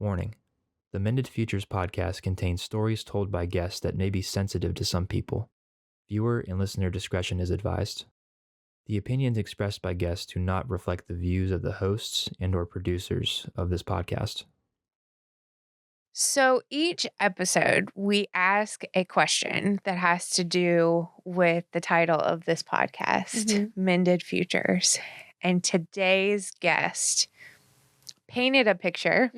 Warning: the Mended Futures podcast contains stories told by guests that may be sensitive to some people. Viewer and listener discretion is advised. The opinions expressed by guests do not reflect the views of the hosts and/or producers of this podcast. So each episode, we ask a question that has to do with the title of this podcast, Mended Futures. And today's guest painted a picture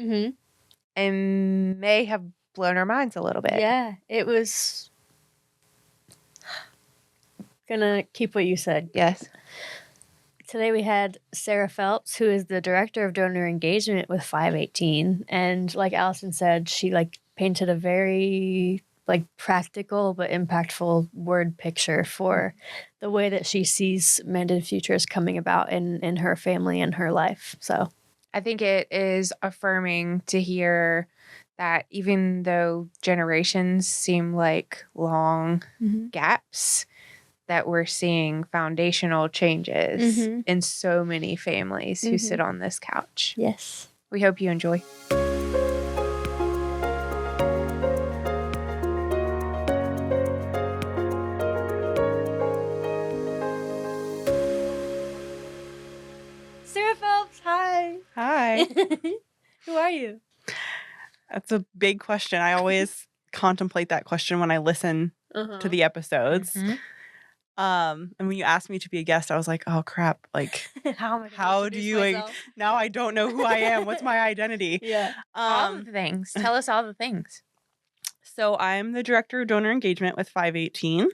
and may have blown our minds a little bit. Yeah, it was gonna keep what you said. Yes. Today we had Sarah Phelps, who is the director of donor engagement with FIVE18, and like Allison said, she painted a very practical but impactful word picture for the way that she sees Mended Futures coming about in her family and her life. So I think it is affirming to hear that even though generations seem like long gaps, that we're seeing foundational changes in so many families who sit on this couch. yes. We hope you enjoy. Sarah Phelps, hi. Hi. Who are you? That's a big question. I always contemplate that question when I listen to the episodes. And when you asked me to be a guest, I was like, oh crap. Like, how do you now I don't know who I am. What's my identity? Yeah. All the things. Tell us all the things. So I'm the director of donor engagement with FIVE18.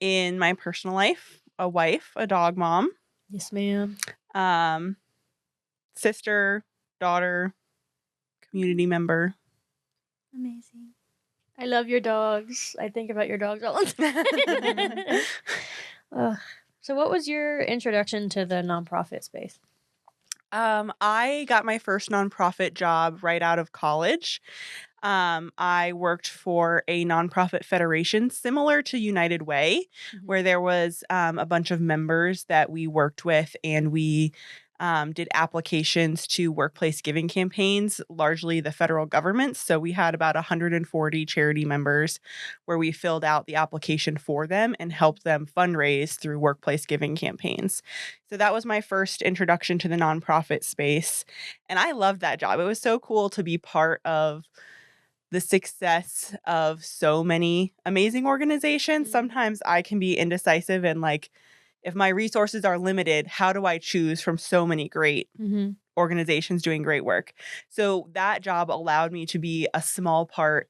In my personal life, a wife, a dog mom, Yes, ma'am. sister, daughter, community member. Amazing. I love your dogs. I think about your dogs all the time. So what was your introduction to the nonprofit space? I got my first nonprofit job right out of college. I worked for a nonprofit federation similar to United Way, where there was a bunch of members that we worked with, and we did applications to workplace giving campaigns, largely the federal government. So we had about 140 charity members where we filled out the application for them and helped them fundraise through workplace giving campaigns. So that was my first introduction to the nonprofit space. And I loved that job. It was so cool to be part of the success of so many amazing organizations. Sometimes I can be indecisive and if my resources are limited, how do I choose from so many great organizations doing great work? So that job allowed me to be a small part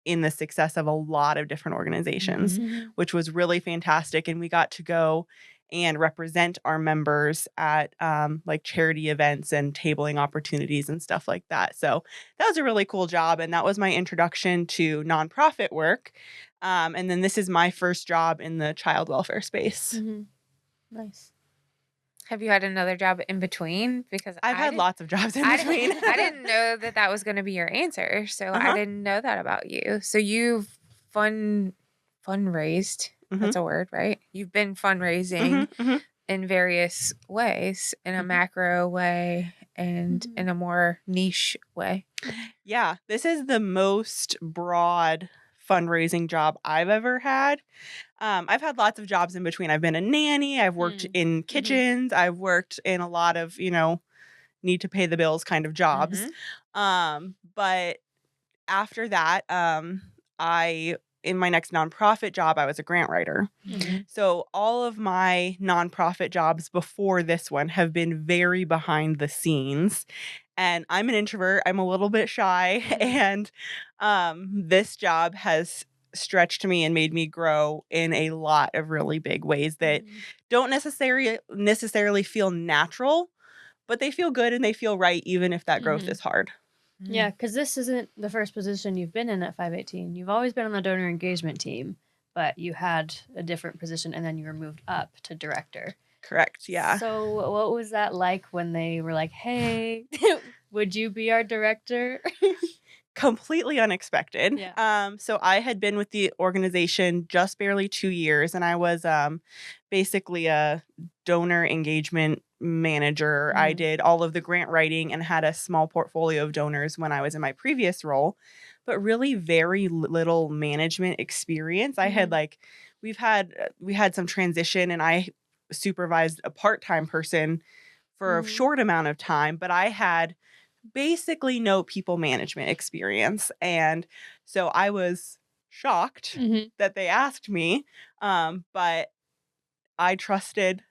in the success of a lot of different organizations, which was really fantastic. And we got to go and represent our members at charity events and tabling opportunities and stuff like that. So that was a really cool job. And that was my introduction to nonprofit work. And then this is my first job in the child welfare space. Nice. Have you had another job in between? Because I've had lots of jobs in between. I didn't know that was going to be your answer. So I didn't know that about you. So you've fundraised. That's a word, right? You've been fundraising in various ways, in a macro way and in a more niche way. Yeah, this is the most broad fundraising job I've ever had. I've had lots of jobs in between. I've been a nanny. I've worked in kitchens. I've worked in a lot of, need to pay the bills kind of jobs. But after that, in my next nonprofit job, I was a grant writer. So all of my nonprofit jobs before this one have been very behind the scenes. And I'm an introvert. I'm a little bit shy. And this job has stretched me and made me grow in a lot of really big ways that don't necessarily feel natural, but they feel good and they feel right, even if that growth is hard. Yeah, because this isn't the first position you've been in at FIVE18. You've always been on the donor engagement team, but you had a different position and then you were moved up to director. Correct, yeah. So what was that like when they were like, hey, would you be our director? completely unexpected. Yeah. So I had been with the organization just barely 2 years, and I was basically a donor engagement manager. I did all of the grant writing and had a small portfolio of donors when I was in my previous role, but really very little management experience. I had we had some transition, and I supervised a part-time person for a short amount of time, but I had basically no people management experience. And so I was shocked that they asked me. But I trusted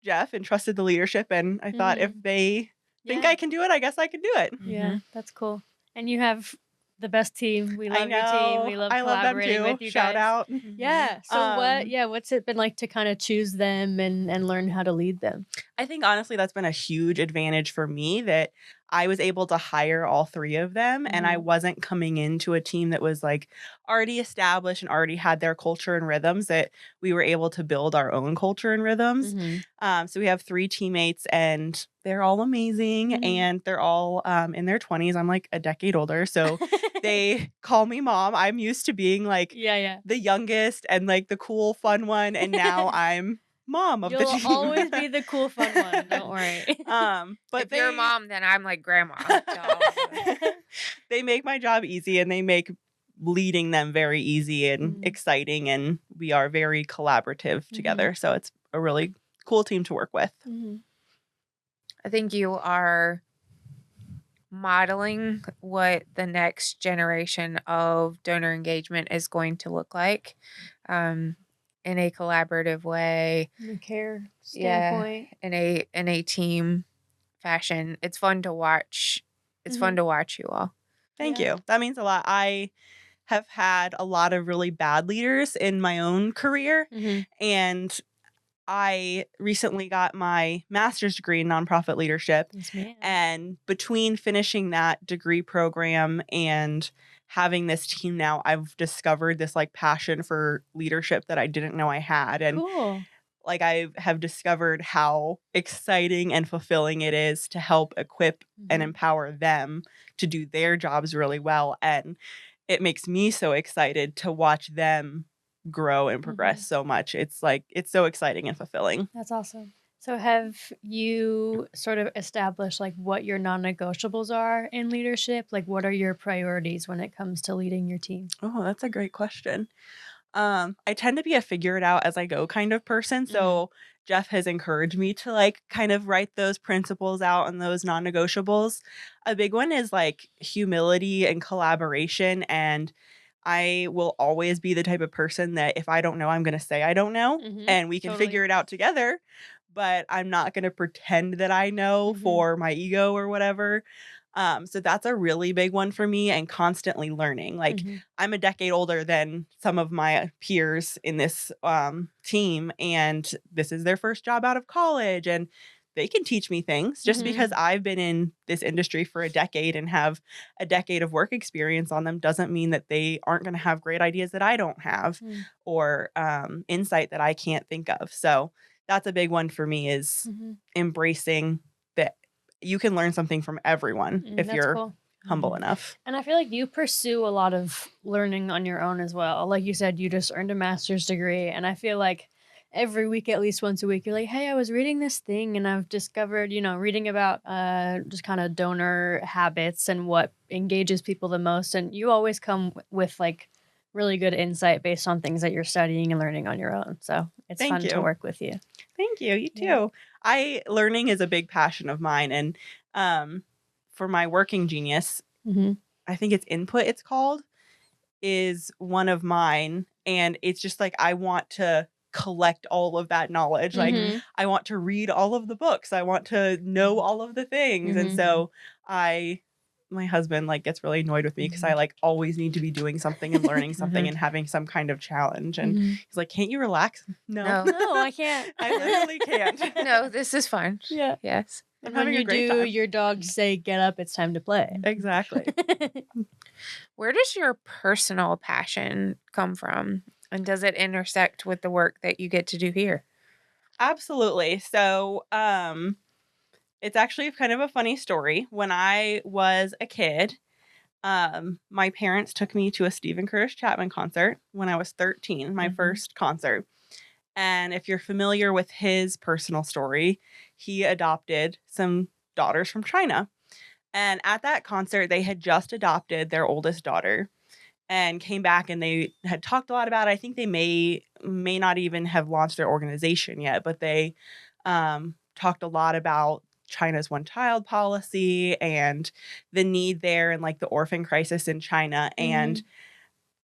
Jeff and trusted the leadership. And I thought if they think I can do it, I guess I can do it. Yeah, that's cool. And you have the best team. We love your team. We love I love them collaborating too. with you Shout guys. out. Yeah. So what's it been like to kind of choose them and learn how to lead them? I think honestly that's been a huge advantage for me that I was able to hire all 3 of them, and I wasn't coming into a team that was like already established and already had their culture and rhythms, that we were able to build our own culture and rhythms. So we have 3 teammates, and they're all amazing, and they're all in their 20s. I'm like a decade older, so they call me mom. I'm used to being like the youngest and like the cool fun one, and now I'm mom of the team. You'll always be the cool fun one. Don't worry. But if you're a mom, then I'm like grandma. They make my job easy, and they make leading them very easy and exciting, and we are very collaborative together. So it's a really cool team to work with. I think you are modeling what the next generation of donor engagement is going to look like. In a collaborative way, in a care standpoint, in a team fashion. It's fun to watch. It's fun to watch you all. Thank you. That means a lot. I have had a lot of really bad leaders in my own career, and I recently got my master's degree in nonprofit leadership. And between finishing that degree program and having this team now, I've discovered this like passion for leadership that I didn't know I had. And like I have discovered how exciting and fulfilling it is to help equip and empower them to do their jobs really well. And it makes me so excited to watch them grow and progress so much. It's like, it's so exciting and fulfilling. That's awesome. So have you sort of established like what your non-negotiables are in leadership? Like what are your priorities when it comes to leading your team? Oh, that's a great question. I tend to be a figure it out as I go kind of person. So Jeff has encouraged me to like kind of write those principles out and those non-negotiables. A big one is like humility and collaboration. And I will always be the type of person that if I don't know, I'm going to say I don't know, and we can figure it out together. But I'm not going to pretend that I know for my ego or whatever. So that's a really big one for me, and constantly learning. Like I'm a decade older than some of my peers in this team, and this is their first job out of college, and they can teach me things. Just because I've been in this industry for a decade and have a decade of work experience on them doesn't mean that they aren't going to have great ideas that I don't have or insight that I can't think of. So that's a big one for me, is embracing that you can learn something from everyone if you're humble enough. And I feel like you pursue a lot of learning on your own as well. Like you said, you just earned a master's degree, and I feel like every week, at least once a week, you're like, hey, I was reading this thing and I've discovered, reading about just kind of donor habits and what engages people the most. And you always come with like really good insight based on things that you're studying and learning on your own. So it's fun to work with you. Thank you. You too. Learning is a big passion of mine. And for my working genius, I think it's input, it's called, is one of mine. And it's just like, I want to collect all of that knowledge. Like I want to read all of the books. I want to know all of the things. And so my husband like gets really annoyed with me because I like always need to be doing something and learning something and having some kind of challenge. And he's like, can't you relax? No, I can't. I literally can't. No, this is fun. Yeah. Yes. And when you do, your dogs say, get up, it's time to play. Exactly. Where does your personal passion come from? And does it intersect with the work that you get to do here? Absolutely. So it's actually kind of a funny story. When I was a kid, My parents took me to a Stephen Curtis Chapman concert when I was 13, my first concert. And if you're familiar with his personal story, he adopted some daughters from China. And at that concert, they had just adopted their oldest daughter and came back, and they had talked a lot about it. I think they may not even have launched their organization yet, but they talked a lot about China's one-child policy and the need there and like the orphan crisis in China. And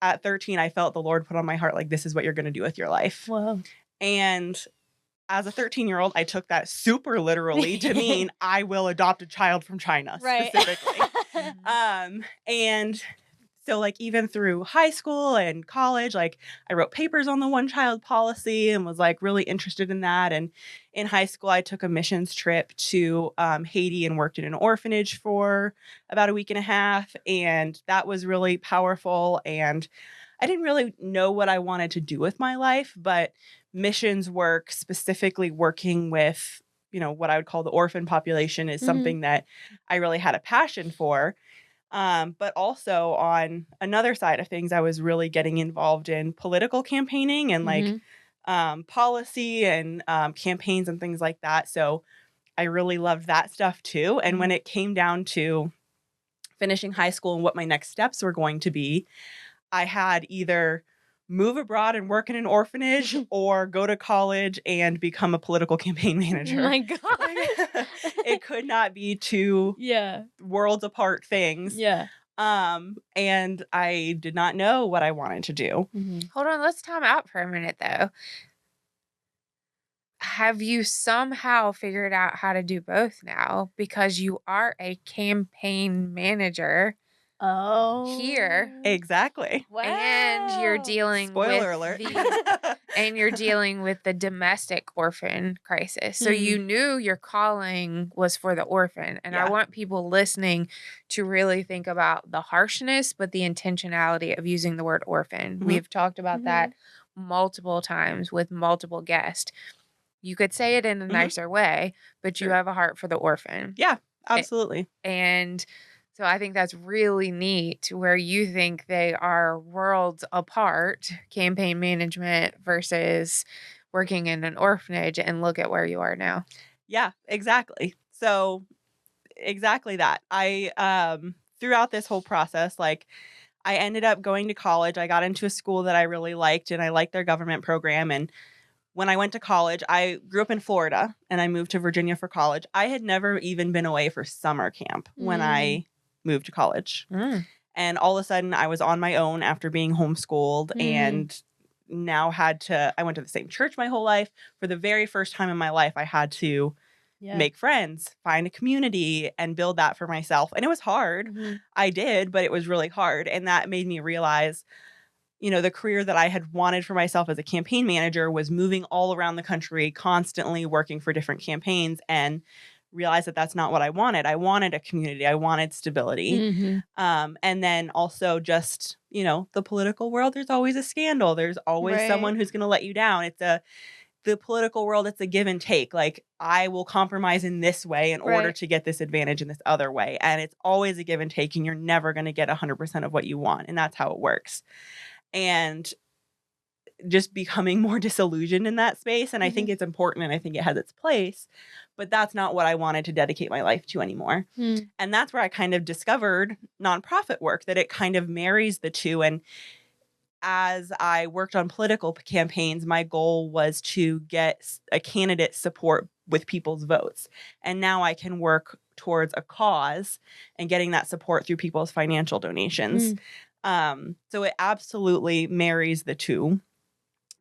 at 13, I felt the Lord put on my heart, like, this is what you're going to do with your life. Wow. And as a 13-year-old, I took that super literally to mean I will adopt a child from China specifically. And so like even through high school and college, like I wrote papers on the one-child policy and was like really interested in that. And in high school, I took a missions trip to Haiti and worked in an orphanage for about a week and a half. And that was really powerful. And I didn't really know what I wanted to do with my life, but missions work, specifically working with, you know, what I would call the orphan population, is something that I really had a passion for. But also on another side of things, I was really getting involved in political campaigning and like policy and campaigns and things like that. So I really loved that stuff too. And when it came down to finishing high school and what my next steps were going to be, I had either move abroad and work in an orphanage or go to college and become a political campaign manager. Oh my God. It could not be two worlds apart things. Yeah. And I did not know what I wanted to do. Hold on, let's time out for a minute though. Have you somehow figured out how to do both now? Because you are a campaign manager. Here. Exactly. Wow. And you're dealing Spoiler with alert. and you're dealing with the domestic orphan crisis. So you knew your calling was for the orphan. And I want people listening to really think about the harshness, but the intentionality of using the word orphan. We've talked about that multiple times with multiple guests. You could say it in a nicer way, but you have a heart for the orphan. Yeah, absolutely. And so I think that's really neat, where you think they are worlds apart, campaign management versus working in an orphanage, and look at where you are now. Yeah, exactly. So exactly that. I, throughout this whole process, like I ended up going to college. I got into a school that I really liked, and I liked their government program. And when I went to college, I grew up in Florida and I moved to Virginia for college. I had never even been away for summer camp when I moved to college. And all of a sudden I was on my own after being homeschooled and now I went to the same church my whole life. For the very first time in my life, I had to make friends, find a community, and build that for myself. And it was hard. I did, but it was really hard. And that made me realize, you know, the career that I had wanted for myself as a campaign manager was moving all around the country, constantly working for different campaigns, and realized that that's not what I wanted. I wanted a community. I wanted stability. And then also just, you know, the political world, there's always a scandal. There's always someone who's going to let you down. The political world, it's a give and take. Like, I will compromise in this way in order to get this advantage in this other way. And it's always a give and take, and you're never going to get 100% of what you want. And that's how it works. And just becoming more disillusioned in that space. And I think it's important, and I think it has its place, but that's not what I wanted to dedicate my life to anymore. And that's where I kind of discovered nonprofit work, that it kind of marries the two. And as I worked on political campaigns, my goal was to get a candidate support with people's votes. And now I can work towards a cause and getting that support through people's financial donations. So it absolutely marries the two.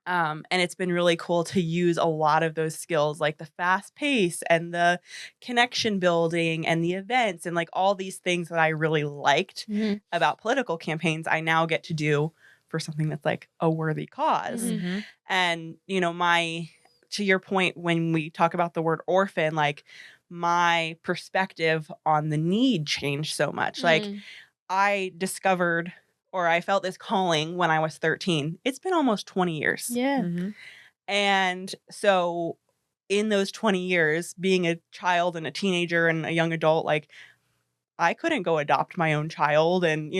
And it's been really cool to use a lot of those skills, like the fast pace and the connection building and the events and like all these things that I really liked about political campaigns, I now get to do for something that's like a worthy cause. And, you know, to your point, when we talk about the word orphan, like my perspective on the need changed so much. Like I discovered, or I felt this calling when I was 13. It's been almost 20 years. Yeah. And so in those 20 years, being a child and a teenager and a young adult, like I couldn't go adopt my own child and,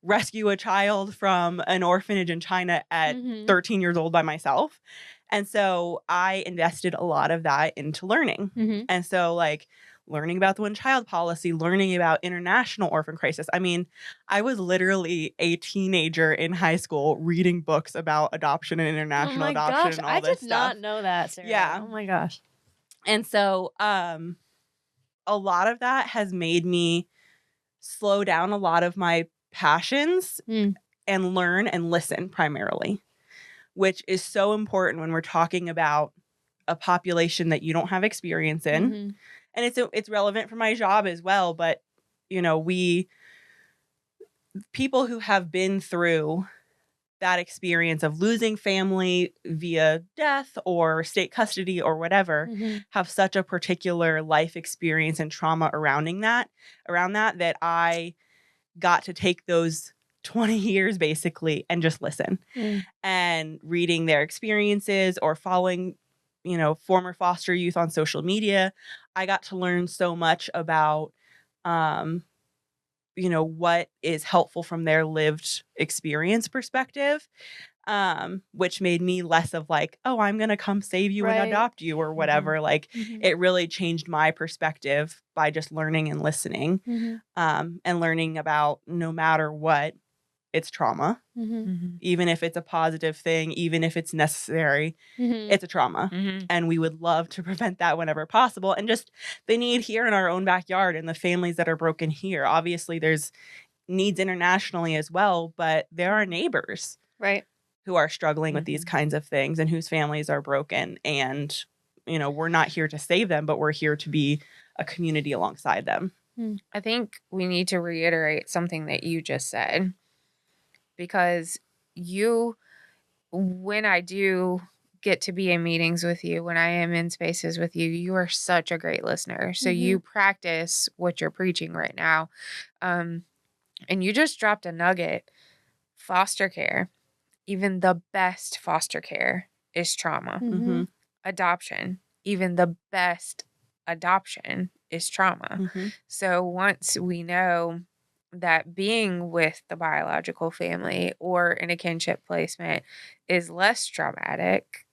rescue a child from an orphanage in China at 13 years old by myself. And so I invested a lot of that into learning. And so like learning about the one child policy, learning about international orphan crisis. I mean, I was literally a teenager in high school reading books about adoption and international adoption and all this stuff. I did not know that, Sarah. Yeah. Oh my gosh. And so a lot of that has made me slow down a lot of my passions and learn and listen primarily, which is so important when we're talking about a population that you don't have experience in. And it's relevant for my job as well. But, people who have been through that experience of losing family via death or state custody or whatever have such a particular life experience and trauma around that I got to take those 20 years basically and just listen and reading their experiences or following, former foster youth on social media. I got to learn so much about, what is helpful from their lived experience perspective, which made me less of like, oh, I'm going to come save you and adopt you or whatever. Like it really changed my perspective by just learning and listening, and learning about no matter what, it's trauma, even if it's a positive thing, even if it's necessary, it's a trauma. And we would love to prevent that whenever possible. And just the need here in our own backyard and the families that are broken here. Obviously, there's needs internationally as well, but there are neighbors who are struggling with these kinds of things and whose families are broken. And, we're not here to save them, but we're here to be a community alongside them. I think we need to reiterate something that you just said. Because when I do get to be in meetings with you, when I am in spaces with you, you are such a great listener. So you practice what you're preaching right now. And you just dropped a nugget. Foster care, even the best foster care is trauma. Adoption, even the best adoption is trauma. So once we know that being with the biological family or in a kinship placement is less traumatic.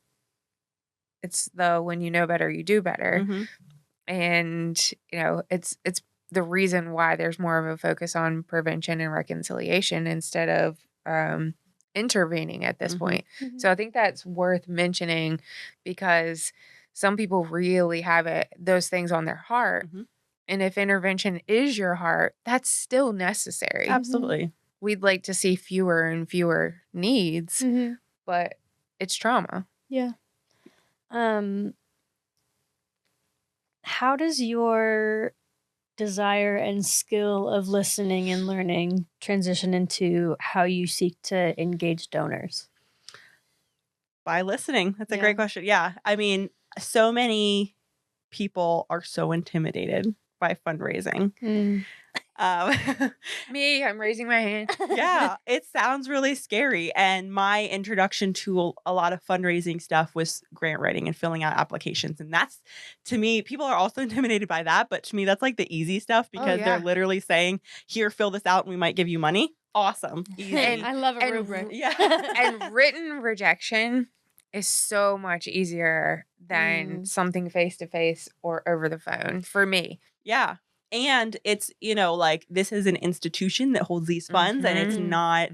It's when you know better, you do better. And, it's the reason why there's more of a focus on prevention and reconciliation instead of intervening at this point. So I think that's worth mentioning because some people really have those things on their heart. And if intervention is your heart, that's still necessary. Absolutely. We'd like to see fewer and fewer needs, but it's trauma. Yeah. How does your desire and skill of listening and learning transition into how you seek to engage donors? By listening. That's a great question. Yeah. I mean, so many people are so intimidated by fundraising. Me, I'm raising my hand. Yeah, it sounds really scary. And my introduction to a lot of fundraising stuff was grant writing and filling out applications. And that's, to me, people are also intimidated by that. But to me, that's like the easy stuff because they're literally saying, here, fill this out and we might give you money. Awesome. Easy. And I love a rubric. Yeah. And written rejection is so much easier than something face-to-face or over the phone for me. Yeah. And it's, like this is an institution that holds these funds and it's not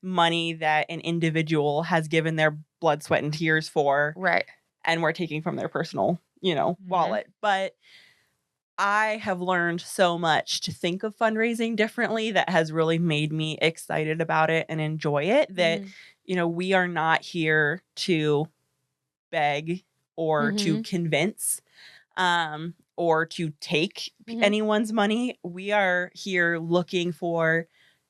money that an individual has given their blood, sweat, and tears for. Right. And we're taking from their personal, wallet. But I have learned so much to think of fundraising differently that has really made me excited about it and enjoy it. That, we are not here to beg or to convince or to take anyone's money. We are here looking for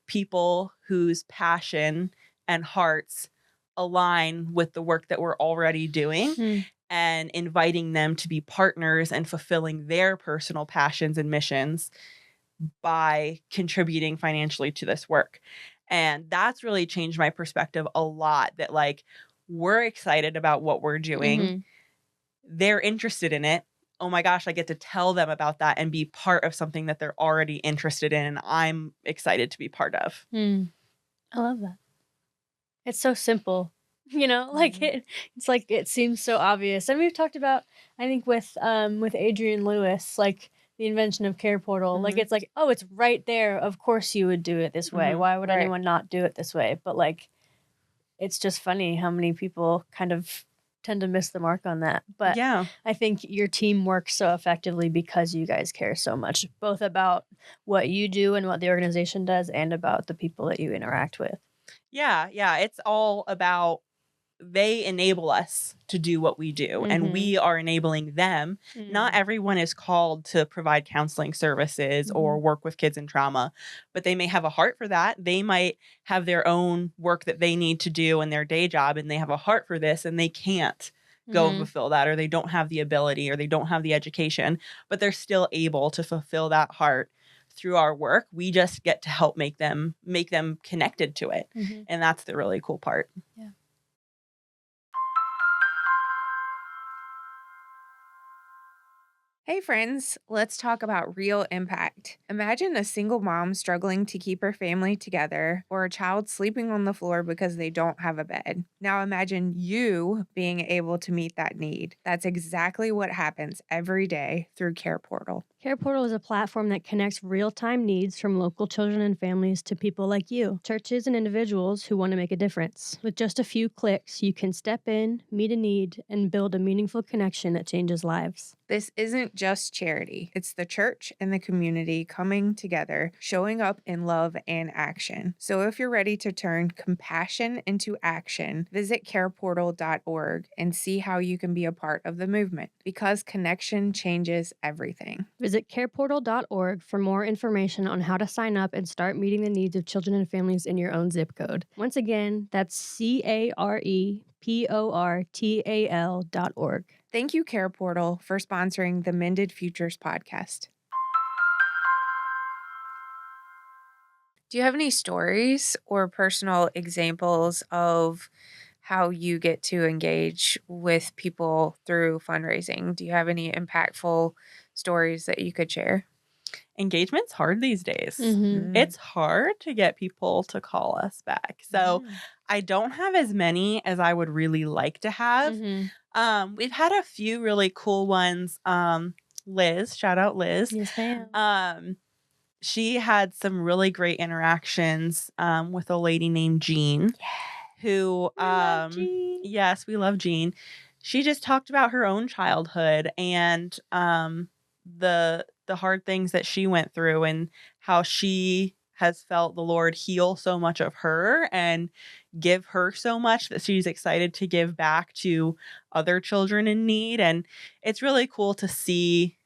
people whose passion and hearts align with the work that we're already doing and inviting them to be partners and fulfilling their personal passions and missions by contributing financially to this work. And that's really changed my perspective a lot, that like we're excited about what we're doing. They're interested in it. oh my gosh, I get to tell them about that and be part of something that they're already interested in and I'm excited to be part of. I love that. It's so simple, like it's like it seems so obvious. And we've talked about, I think with Adrienne Lewis, like the invention of Care Portal, like it's like, oh, it's right there. Of course you would do it this way. Why would anyone not do it this way? But like, it's just funny how many people kind of tend to miss the mark on that. But yeah, I think your team works so effectively because you guys care so much, both about what you do and what the organization does and about the people that you interact with. Yeah. It's all about they enable us to do what we do and we are enabling them. Not everyone is called to provide counseling services or work with kids in trauma, but they may have a heart for that. They might have their own work that they need to do in their day job and they have a heart for this and they can't go fulfill that, or they don't have the ability or they don't have the education, but they're still able to fulfill that heart through our work. We just get to help make them connected to it. And that's the really cool part. Yeah. Hey friends, let's talk about real impact. Imagine a single mom struggling to keep her family together or a child sleeping on the floor because they don't have a bed. Now imagine you being able to meet that need. That's exactly what happens every day through Care Portal. Care Portal is a platform that connects real-time needs from local children and families to people like you, churches and individuals who want to make a difference. With just a few clicks, you can step in, meet a need, and build a meaningful connection that changes lives. This isn't just charity. It's the church and the community coming together, showing up in love and action. So if you're ready to turn compassion into action, visit careportal.org and see how you can be a part of the movement, because connection changes everything. Visit careportal.org for more information on how to sign up and start meeting the needs of children and families in your own zip code. Once again, that's careportal.org. Thank you, Care Portal, for sponsoring the Mended Futures podcast. Do you have any stories or personal examples of how you get to engage with people through fundraising? Do you have any impactful stories that you could share? Engagement's hard these days. It's hard to get people to call us back. So I don't have as many as I would really like to have. We've had a few really cool ones. Liz, shout out Liz. Yes, ma'am. She had some really great interactions with a lady named Jean, who love Jean. Yes, we love Jean. She just talked about her own childhood and the hard things that she went through and how she has felt the Lord heal so much of her and give her so much that she's excited to give back to other children in need. And it's really cool to see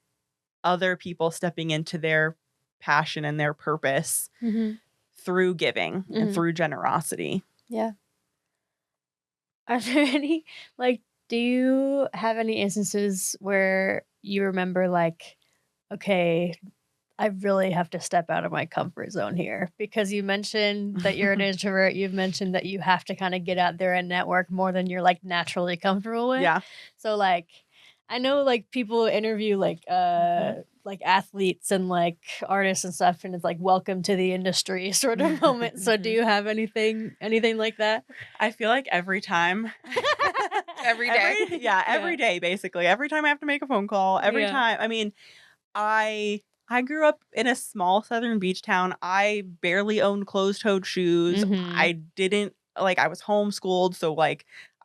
other people stepping into their passion and their purpose through giving and through generosity. Yeah. Are there any, do you have any instances where you remember, okay, I really have to step out of my comfort zone here? Because you mentioned that you're an introvert. You've mentioned that you have to kind of get out there and network more than you're naturally comfortable with. Yeah. So I know people interview athletes and artists and stuff, and it's welcome to the industry sort of moment. So do you have anything like that? I feel like every time. Every day. Every day, basically. Every time I have to make a phone call. Every time. I mean, I grew up in a small southern beach town. I barely owned closed-toed shoes. I didn't, I was homeschooled, so,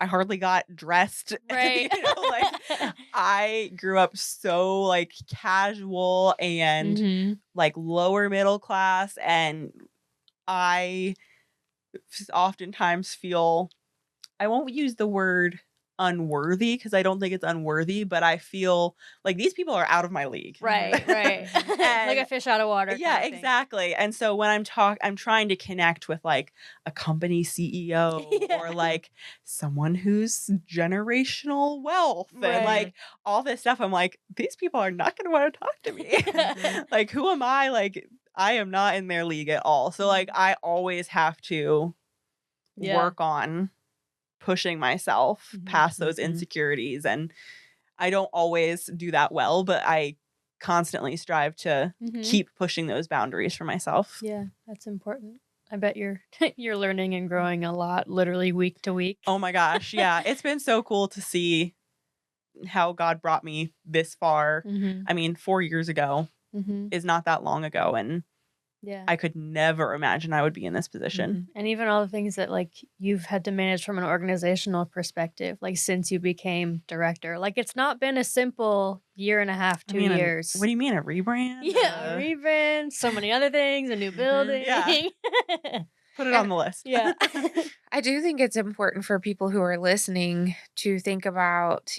I hardly got dressed. Right. I grew up so, casual and, lower middle class, and I oftentimes feel, I won't use the word unworthy because I don't think it's unworthy, but I feel like these people are out of my league. Right. Like a fish out of water. Yeah, exactly. And so when I'm trying to connect with a company CEO or someone who's generational wealth and all this stuff, I'm these people are not going to want to talk to me. Who am I? I am not in their league at all. So I always have to work on pushing myself past those insecurities. And I don't always do that well, but I constantly strive to keep pushing those boundaries for myself. Yeah, that's important. I bet you're you're learning and growing a lot, literally week to week. Oh my gosh. Yeah. It's been so cool to see how God brought me this far. I mean, 4 years ago is not that long ago. And yeah, I could never imagine I would be in this position. And even all the things that like you've had to manage from an organizational perspective, like since you became director, like it's not been a simple year and a half, 2 years. What do you mean, a rebrand? Yeah, a rebrand, so many other things, a new building. Yeah. Put it on the list. Yeah. I do think it's important for people who are listening to think about,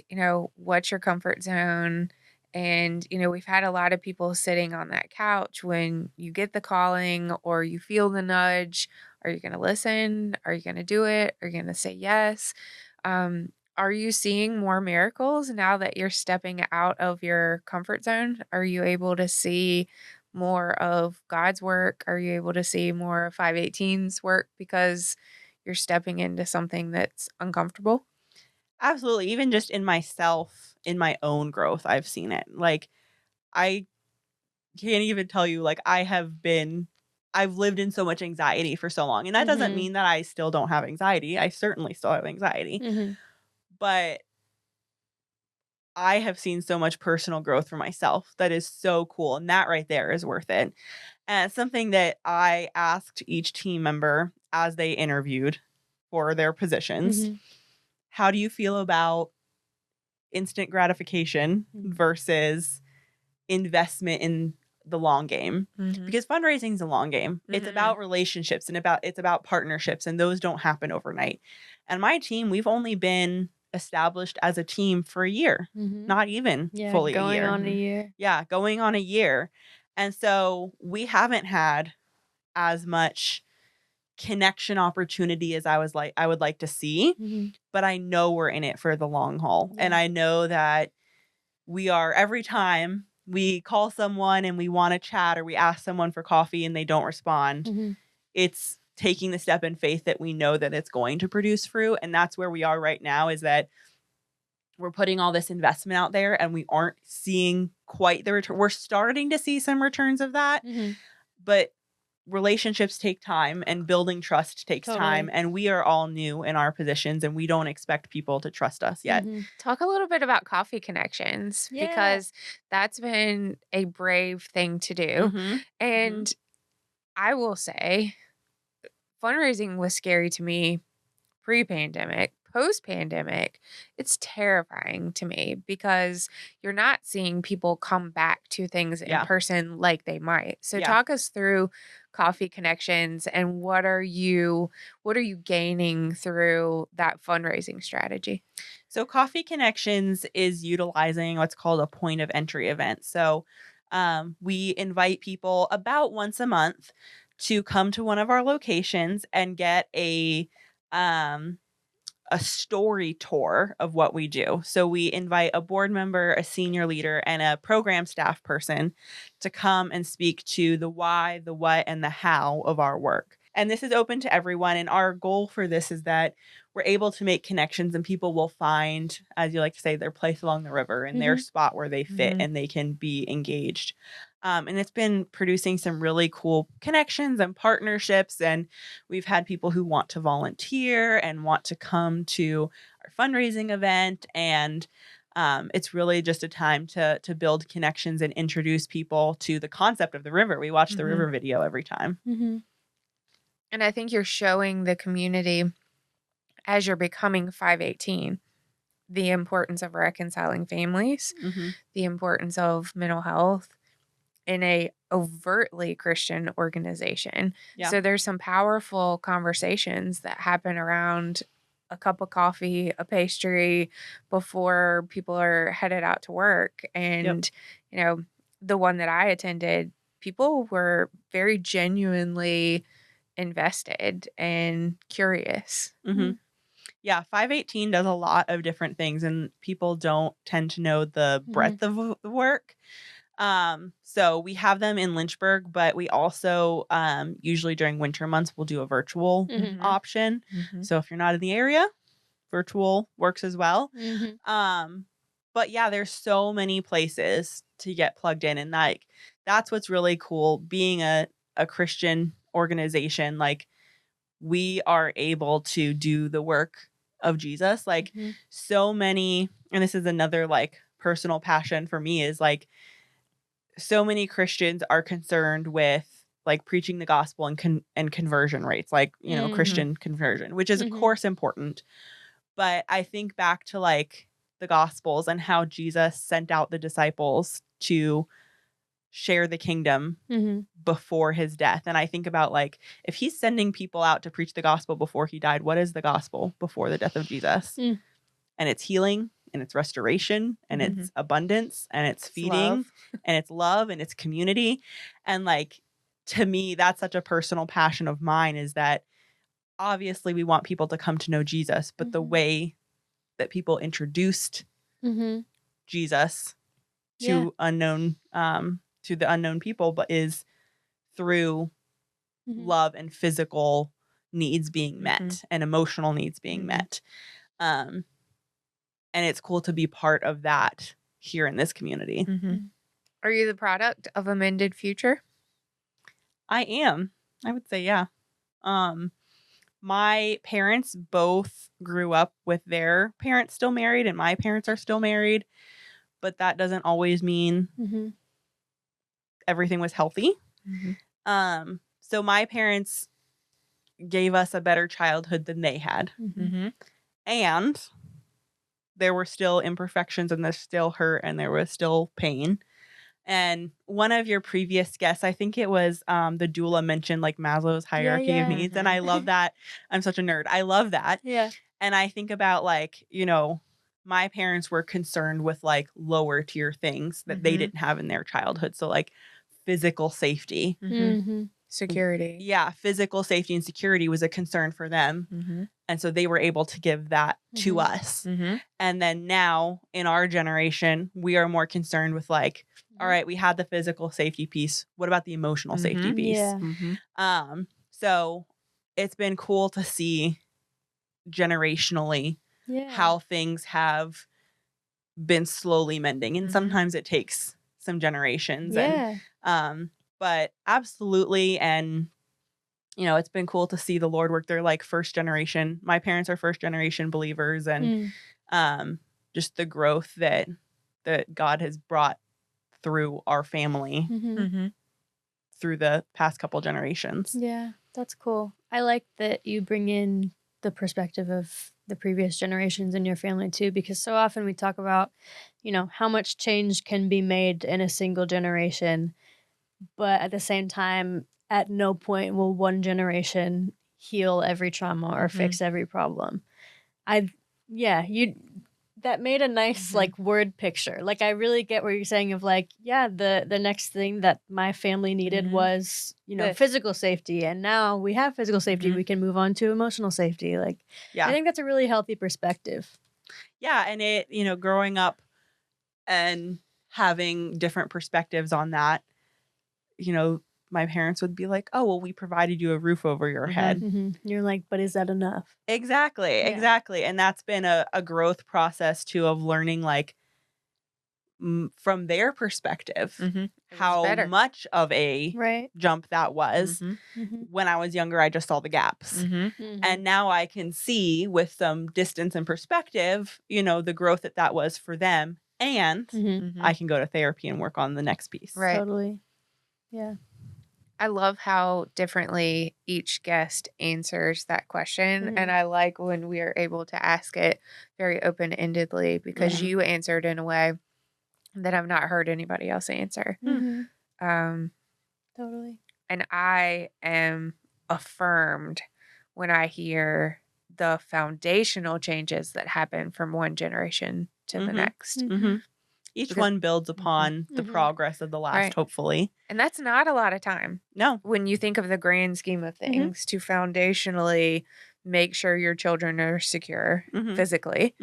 what's your comfort zone. And, we've had a lot of people sitting on that couch when you get the calling or you feel the nudge. Are you going to listen? Are you going to do it? Are you going to say yes? Are you seeing more miracles now that you're stepping out of your comfort zone? Are you able to see more of God's work? Are you able to see more of 518's work because you're stepping into something that's uncomfortable? Absolutely. Even just in myself, in my own growth, I've seen it. Like, I can't even tell you, like, I've lived in so much anxiety for so long. And that doesn't mean that I still don't have anxiety. I certainly still have anxiety. But I have seen so much personal growth for myself that is so cool. And that right there is worth it. And it's something that I asked each team member as they interviewed for their positions. How do you feel about instant gratification versus investment in the long game? Because fundraising is a long game. It's about relationships and it's about partnerships, and those don't happen overnight. And my team, we've only been established as a team for a year, not even fully a year. Going on a year. Yeah, going on a year. And so we haven't had as much connection opportunity as I would like to see, but I know we're in it for the long haul. And I know that we are, every time we call someone and we want to chat or we ask someone for coffee and they don't respond, it's taking the step in faith that we know that it's going to produce fruit. And that's where we are right now, is that we're putting all this investment out there and we aren't seeing quite the return. We're starting to see some returns of that, but relationships take time and building trust takes time. And we are all new in our positions and we don't expect people to trust us yet. Talk a little bit about Coffee Connections, because that's been a brave thing to do. And I will say, fundraising was scary to me pre-pandemic. Post-pandemic, it's terrifying to me because you're not seeing people come back to things in person like they might. So talk us through Coffee Connections and what are you gaining through that fundraising strategy? So Coffee Connections is utilizing what's called a point of entry event. So we invite people about once a month to come to one of our locations and get a story tour of what we do. So we invite a board member, a senior leader, and a program staff person to come and speak to the why, the what, and the how of our work. And this is open to everyone. And our goal for this is that we're able to make connections and people will find, as you like to say, their place along the river and their spot where they fit and they can be engaged. And it's been producing some really cool connections and partnerships. And we've had people who want to volunteer and want to come to our fundraising event. And it's really just a time to build connections and introduce people to the concept of the river. We watch the river video every time. And I think you're showing the community, as you're becoming 518, the importance of reconciling families, the importance of mental health in a overtly Christian organization. So there's some powerful conversations that happen around a cup of coffee, a pastry, before people are headed out to work. And, the one that I attended, people were very genuinely invested and curious. Yeah, 518 does a lot of different things, and people don't tend to know the breadth of the work. So we have them in Lynchburg, but we also usually during winter months we'll do a virtual option. So if you're not in the area, virtual works as well. But yeah, there's so many places to get plugged in. And like, that's what's really cool being a Christian organization. Like, we are able to do the work of Jesus. Like, so many, and this is another like personal passion for me, is like, so many Christians are concerned with like preaching the gospel and conversion rates, like, you know, Christian conversion, which is of course important. But I think back to like the gospels and how Jesus sent out the disciples to share the kingdom before his death. And I think about like, if he's sending people out to preach the gospel before he died, what is the gospel before the death of Jesus? And it's healing, and it's restoration, and it's abundance, and it's feeding, and it's love, and it's community. And like, to me, that's such a personal passion of mine, is that obviously we want people to come to know Jesus, but the way that people introduced Jesus to to the unknown people, but is through love and physical needs being met and emotional needs being met. And it's cool to be part of that here in this community. Are you the product of a Mended future? I am. I would say, yeah. My parents both grew up with their parents still married, and my parents are still married, but that doesn't always mean everything was healthy. So my parents gave us a better childhood than they had. And there were still imperfections, and there's still hurt, and there was still pain. And one of your previous guests, I think it was the doula, mentioned like Maslow's hierarchy of needs. And I love that. I'm such a nerd. I love that. Yeah. And I think about like, you know, my parents were concerned with like lower tier things that they didn't have in their childhood. So like physical safety. Security. Yeah. Physical safety and security was a concern for them. And so they were able to give that to us. And then now in our generation, we are more concerned with like, all right, we had the physical safety piece. What about the emotional safety piece? Yeah. So it's been cool to see generationally how things have been slowly mending. And sometimes it takes some generations. And but absolutely. And you know, it's been cool to see the Lord work. They're like first generation. My parents are first generation believers, and just the growth that God has brought through our family through the past couple generations. Yeah, that's cool. I like that you bring in the perspective of the previous generations in your family too, because so often we talk about, you know, how much change can be made in a single generation, but at the same time, at no point will one generation heal every trauma or fix every problem. That made a nice like word picture. Like, I really get what you're saying of like, yeah, the next thing that my family needed was, you know, physical safety. And now we have physical safety. We can move on to emotional safety. Like, I think that's a really healthy perspective. Yeah. And it, you know, growing up and having different perspectives on that, you know, my parents would be like, oh, well, we provided you a roof over your head. You're like, but is that enough? Exactly. And that's been a growth process too, of learning like from their perspective, how much of a jump that was. When I was younger, I just saw the gaps. And now I can see with some distance and perspective, you know, the growth that was for them. And I can go to therapy and work on the next piece. Right. Totally. Yeah. I love how differently each guest answers that question. And I like when we are able to ask it very open-endedly, because you answered in a way that I've not heard anybody else answer. Totally. And I am affirmed when I hear the foundational changes that happen from one generation to the next. Each one builds upon the progress of the last, hopefully. And that's not a lot of time. No. When you think of the grand scheme of things, to foundationally make sure your children are secure physically,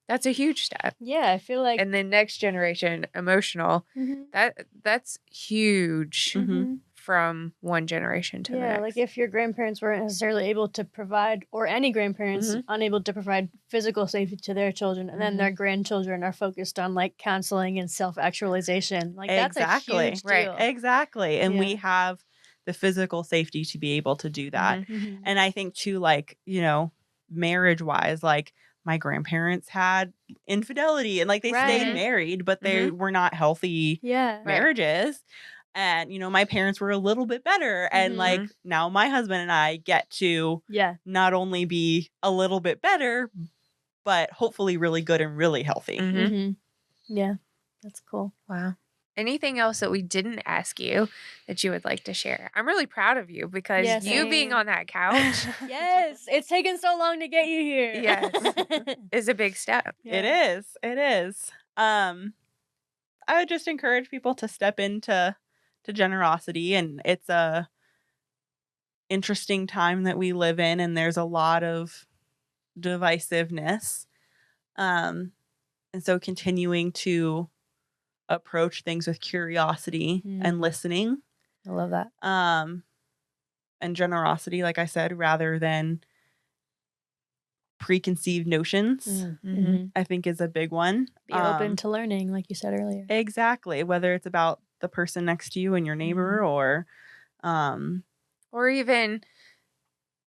that's a huge step. Yeah, I feel like. And then next generation, emotional, that's huge from one generation to the next. Like if your grandparents weren't necessarily able to provide, or any grandparents unable to provide physical safety to their children, and then their grandchildren are focused on like counseling and self-actualization. Like that's a huge deal. Exactly. And we have the physical safety to be able to do that. And I think too, like, you know, marriage wise, like my grandparents had infidelity and like they stayed married, but they were not healthy marriages. And, you know, my parents were a little bit better. And like now my husband and I get to not only be a little bit better, but hopefully really good and really healthy. Yeah, that's cool. Wow. Anything else that we didn't ask you that you would like to share? I'm really proud of you because you being on that couch. Yes, it's taken so long to get you here. Yes, is a big step. It is. It is. I would just encourage people to step into generosity, and it's a interesting time that we live in, and there's a lot of divisiveness. And so continuing to approach things with curiosity and listening. I love that. And generosity, like I said, rather than preconceived notions, I think is a big one. Be open to learning, like you said earlier. Exactly. Whether it's about the person next to you and your neighbor or even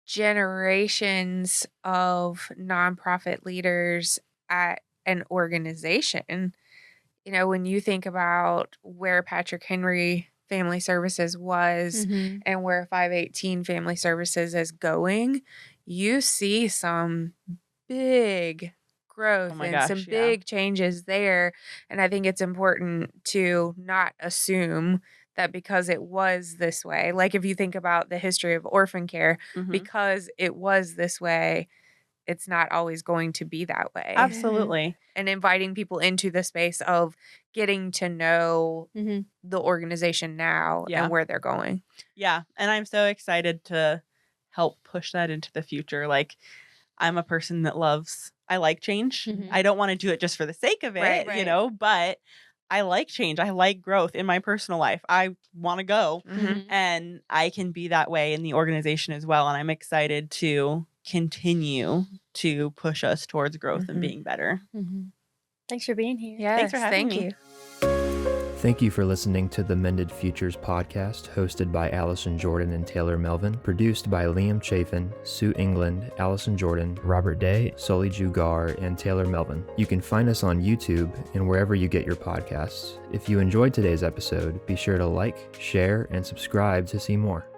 generations of nonprofit leaders at an organization. You know, when you think about where Patrick Henry Family Services was and where 518 Family Services is going, you see some big growth some big changes there. And I think it's important to not assume that because it was this way, like if you think about the history of orphan care, because it was this way, it's not always going to be that way. Absolutely. And inviting people into the space of getting to know the organization now and where they're going. Yeah. And I'm so excited to help push that into the future. Like, I'm a person that I like change. I don't want to do it just for the sake of it, you know, but I like change. I like growth in my personal life. I want to go and I can be that way in the organization as well. And I'm excited to continue to push us towards growth and being better. Thanks for being here. Yes, thanks for having me. you. Thank you for listening to the Mended Futures podcast, hosted by Allison Jordan and Taylor Melvin, produced by Liam Chafin, Sue England, Allison Jordan, Robert Day, Sully Jugar, and Taylor Melvin. You can find us on YouTube and wherever you get your podcasts. If you enjoyed today's episode, be sure to like, share, and subscribe to see more.